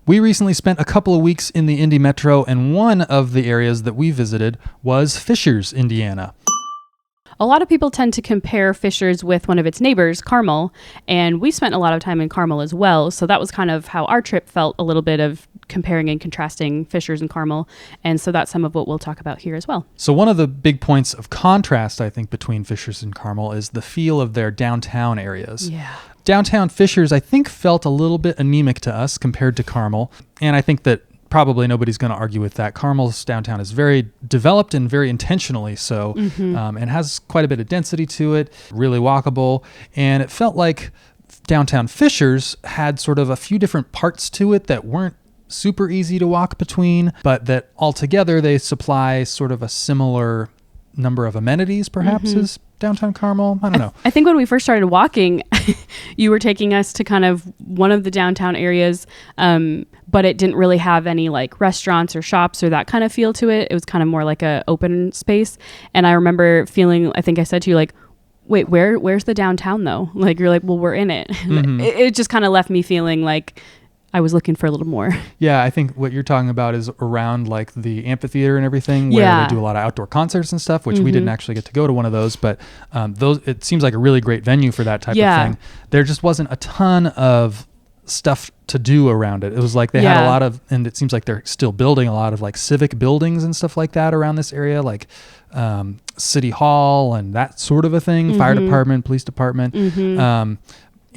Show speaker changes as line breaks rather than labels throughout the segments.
We recently spent a couple of weeks in the Indy metro, and one of the areas that we visited was Fishers, Indiana.
A lot of people tend to compare Fishers with one of its neighbors, Carmel, and we spent a lot of time in Carmel as well, so that was kind of how our trip felt, a little bit of comparing and contrasting Fishers and Carmel, and so that's some of what we'll talk about here as well.
So one of the big points of contrast, I think, between Fishers and Carmel is the feel of their downtown areas.
Yeah.
Downtown Fishers, I think, felt a little bit anemic to us compared to Carmel, and I think that probably nobody's going to argue with that. Carmel's downtown is very developed and very intentionally so, and has quite a bit of density to it, really walkable, and it felt like downtown Fishers had sort of a few different parts to it that weren't super easy to walk between, but that altogether they supply sort of a similar number of amenities, perhaps, as downtown Carmel. I don't know.
I think when we first started walking, you were taking us to kind of one of the downtown areas, but it didn't really have any like restaurants or shops or that kind of feel to it. It was kind of more like a open space. And I remember feeling, I think I said to you, like, wait, where's the downtown though? Like, you're like, well, we're in it. It just kind of left me feeling like I was looking for a little more.
Yeah, I think what you're talking about is around like the amphitheater and everything, where they do a lot of outdoor concerts and stuff, which we didn't actually get to go to one of those, but it seems like a really great venue for that type of thing. There just wasn't a ton of stuff to do around it. It was like they had a lot of, and it seems like they're still building a lot of like civic buildings and stuff like that around this area, like City Hall and that sort of a thing, fire department, police department.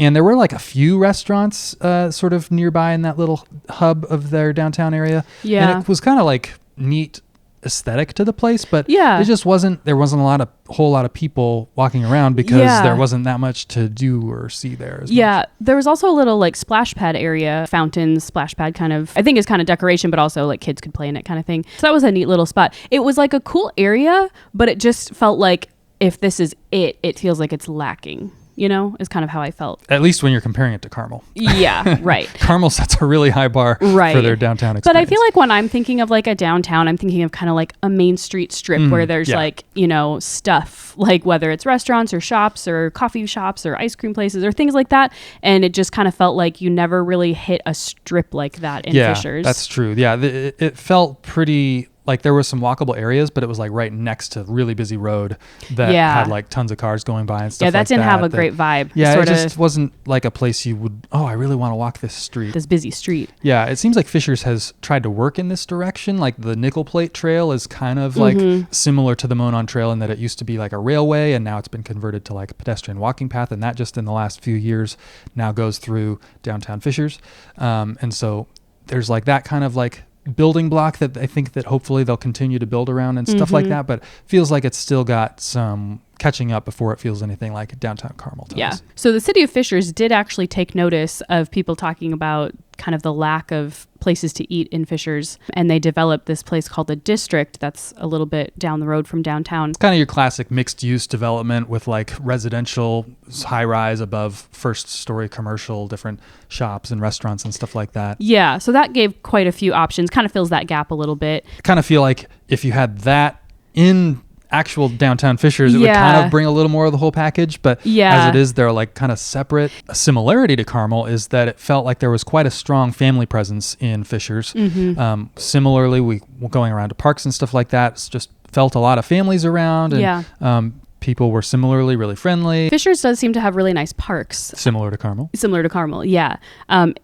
And there were like a few restaurants sort of nearby in that little hub of their downtown area. Yeah. And it was kind of like neat aesthetic to the place, but it just wasn't, there wasn't a whole lot of people walking around because there wasn't that much to do or see there as much.
There was also a little like splash pad area, fountains, splash pad kind of, I think it's kind of decoration, but also like kids could play in it kind of thing. So that was a neat little spot. It was like a cool area, but it just felt like if this is it feels like it's lacking. You know, is kind of how I felt. At
least when you're comparing it to Carmel.
Yeah, right.
Carmel sets a really high bar for their downtown experience.
But I feel like when I'm thinking of like a downtown, I'm thinking of kind of like a main street strip where there's like, you know, stuff, like whether it's restaurants or shops or coffee shops or ice cream places or things like that. And it just kind of felt like you never really hit a strip like that in Fishers.
Yeah, that's true. Yeah, it felt pretty... Like there were some walkable areas, but it was like right next to a really busy road that had like tons of cars going by and stuff like that.
Yeah, that didn't have a great vibe.
Yeah, it just wasn't like a place you would, I really want to walk this street.
This busy street.
Yeah, it seems like Fishers has tried to work in this direction. Like the Nickel Plate Trail is kind of like similar to the Monon Trail in that it used to be like a railway and now it's been converted to like a pedestrian walking path. And that just in the last few years now goes through downtown Fishers. And so there's like that kind of like building block that I think that hopefully they'll continue to build around and stuff like that, but feels like it's still got some catching up before it feels anything like downtown Carmel does.
Yeah. So the city of Fishers did actually take notice of people talking about kind of the lack of places to eat in Fishers, and they developed this place called the District that's a little bit down the road from downtown.
It's kind of your classic mixed use development with like residential high rise above first story commercial, different shops and restaurants and stuff like that.
Yeah, so that gave quite a few options, kind of fills that gap a little bit.
I kind of feel like if you had that in actual downtown Fishers, it would kind of bring a little more of the whole package, but as it is, they're like kind of separate. A similarity to Carmel is that it felt like there was quite a strong family presence in Fishers. Similarly, we were going around to parks and stuff like that. It's just felt a lot of families around, and people were similarly really friendly.
Fishers does seem to have really nice parks.
Similar to Carmel,
yeah.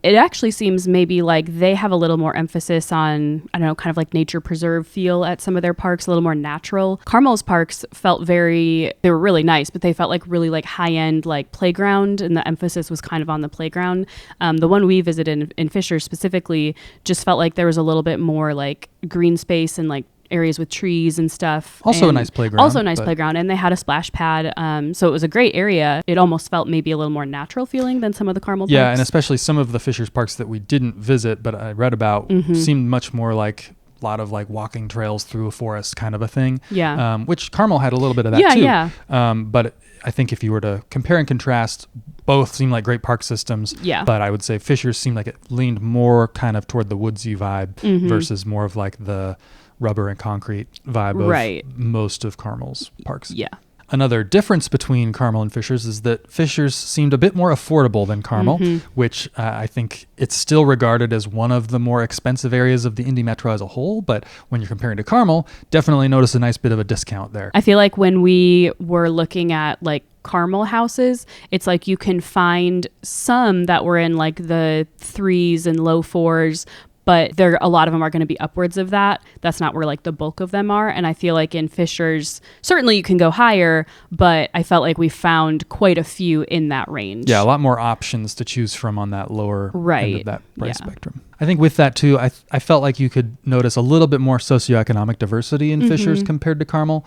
It actually seems maybe like they have a little more emphasis on, I don't know, kind of like nature preserve feel at some of their parks, a little more natural. Carmel's parks felt they were really nice, but they felt like really like high-end like playground, and the emphasis was kind of on the playground. The one we visited in Fishers specifically just felt like there was a little bit more like green space and like areas with trees and stuff.
Also a nice playground.
And they had a splash pad. So it was a great area. It almost felt maybe a little more natural feeling than some of the Carmel parks.
Yeah, and especially some of the Fishers parks that we didn't visit, but I read about, seemed much more like a lot of like walking trails through a forest kind of a thing.
Yeah.
Which Carmel had a little bit of that too. Yeah. But I think if you were to compare and contrast, both seem like great park systems. Yeah. But I would say Fishers seemed like it leaned more kind of toward the woodsy vibe versus more of like the rubber and concrete vibe of most of Carmel's parks.
Yeah.
Another difference between Carmel and Fishers is that Fishers seemed a bit more affordable than Carmel, which I think it's still regarded as one of the more expensive areas of the Indy Metro as a whole. But when you're comparing to Carmel, definitely notice a nice bit of a discount there.
I feel like when we were looking at like Carmel houses, it's like you can find some that were in like the 3s and low 4s, but a lot of them are going to be upwards of that. That's not where like the bulk of them are. And I feel like in Fishers, certainly you can go higher, but I felt like we found quite a few in that range.
Yeah, a lot more options to choose from on that lower end of that price spectrum. I think with that too, I felt like you could notice a little bit more socioeconomic diversity in Fishers compared to Carmel.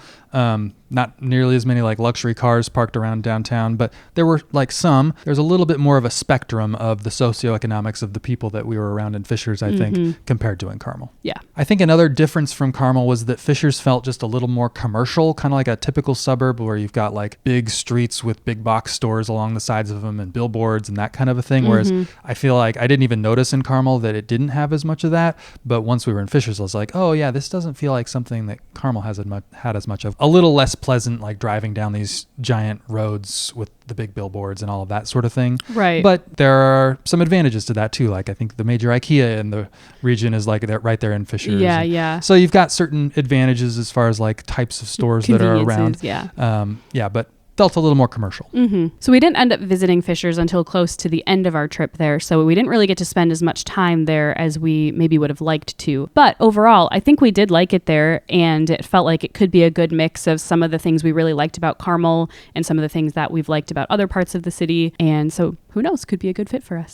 Not nearly as many like luxury cars parked around downtown, but there were like there's a little bit more of a spectrum of the socioeconomics of the people that we were around in Fishers, I think, compared to in Carmel.
Yeah.
I think another difference from Carmel was that Fishers felt just a little more commercial, kind of like a typical suburb where you've got like big streets with big box stores along the sides of them and billboards and that kind of a thing. Whereas I feel like I didn't even notice in Carmel that it didn't have as much of that. But once we were in Fishers, I was like, oh yeah, this doesn't feel like something that Carmel had as much of. A little less pleasant, like driving down these giant roads with the big billboards and all of that sort of thing.
Right.
But there are some advantages to that too. Like I think the major IKEA in the region is like right there in Fishers.
Yeah, yeah.
So you've got certain advantages as far as like types of stores that are around.
Yeah.
But felt a little more commercial.
So we didn't end up visiting Fishers until close to the end of our trip there. So we didn't really get to spend as much time there as we maybe would have liked to. But overall, I think we did like it there. And it felt like it could be a good mix of some of the things we really liked about Carmel and some of the things that we've liked about other parts of the city. And so who knows, could be a good fit for us.